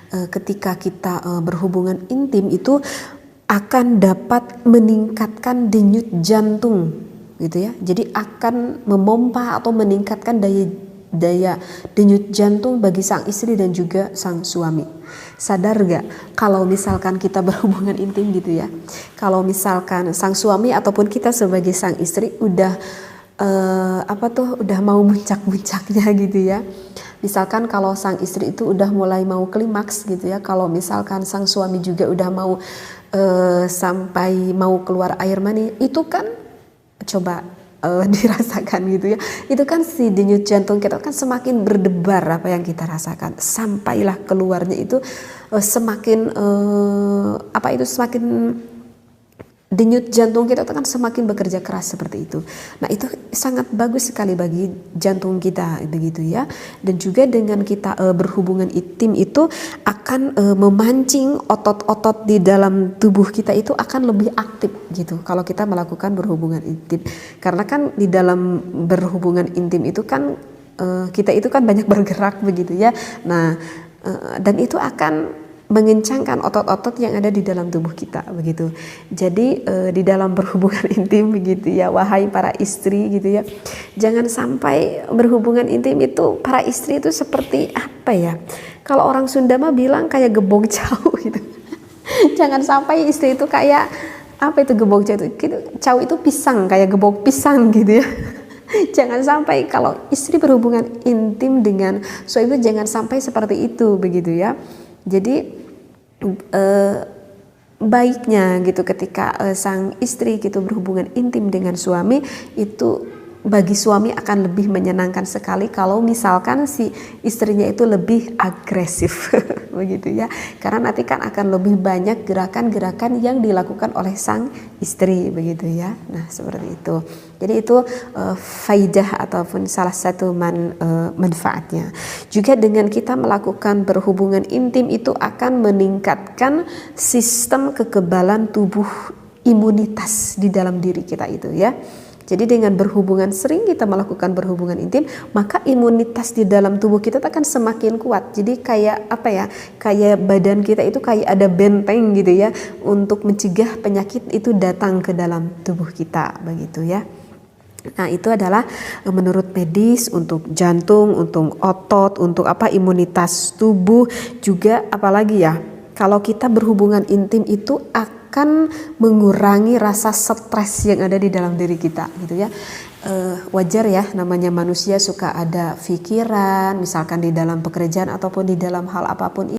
ketika kita berhubungan intim itu akan dapat meningkatkan denyut jantung gitu ya. Jadi akan memompa atau meningkatkan daya denyut jantung bagi sang istri dan juga sang suami. Sadar gak kalau misalkan kita berhubungan intim gitu ya, kalau misalkan sang suami ataupun kita sebagai sang istri udah udah mau muncak-muncaknya gitu ya. Misalkan kalau sang istri itu udah mulai mau klimaks gitu ya, kalau misalkan sang suami juga udah mau sampai mau keluar air mani, itu kan coba dirasakan gitu ya, itu kan si denyut jantung kita kan semakin berdebar apa yang kita rasakan, sampailah keluarnya itu semakin semakin denyut jantung kita kan semakin bekerja keras seperti itu. Nah itu sangat bagus sekali bagi jantung kita begitu ya. Dan juga dengan kita berhubungan intim itu akan memancing otot-otot di dalam tubuh kita itu akan lebih aktif gitu kalau kita melakukan berhubungan intim. Karena kan di dalam berhubungan intim itu kan kita itu kan banyak bergerak begitu ya. Nah dan itu akan mengencangkan otot-otot yang ada di dalam tubuh kita begitu. Jadi di dalam berhubungan intim begitu ya, wahai para istri gitu ya, jangan sampai berhubungan intim itu para istri itu seperti apa ya, kalau orang Sunda mah bilang kayak gebong cau gitu. Jangan sampai istri itu kayak apa itu gebong cau itu, cau itu pisang, kayak gebong pisang gitu ya. Jangan sampai kalau istri berhubungan intim dengan suami itu jangan sampai seperti itu begitu ya. Jadi baiknya gitu ketika sang istri gitu berhubungan intim dengan suami itu bagi suami akan lebih menyenangkan sekali kalau misalkan si istrinya itu lebih agresif begitu ya, karena nanti kan akan lebih banyak gerakan-gerakan yang dilakukan oleh sang istri begitu ya. Nah seperti itu. Jadi itu faidah ataupun salah satu manfaatnya. Juga dengan kita melakukan berhubungan intim itu akan meningkatkan sistem kekebalan tubuh, imunitas di dalam diri kita itu ya. Jadi dengan berhubungan, sering kita melakukan berhubungan intim, maka imunitas di dalam tubuh kita akan semakin kuat. Jadi kayak apa ya, kayak badan kita itu kayak ada benteng gitu ya, untuk mencegah penyakit itu datang ke dalam tubuh kita begitu ya. Nah itu adalah menurut medis untuk jantung, untuk otot, untuk imunitas tubuh juga. Apalagi ya, kalau kita berhubungan intim itu akan mengurangi rasa stres yang ada di dalam diri kita gitu ya. Wajar ya, namanya manusia suka ada pikiran misalkan di dalam pekerjaan ataupun di dalam hal apapun